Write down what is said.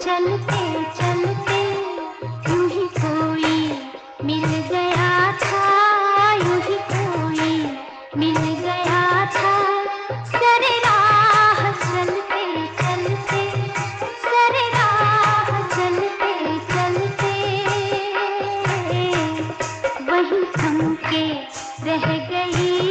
चलते चलते यूं ही कोई मिल गया था, यूं ही कोई मिल गया था। सरे राह चलते चलते, सरे राह चलते चलते वहीं थम के रह गई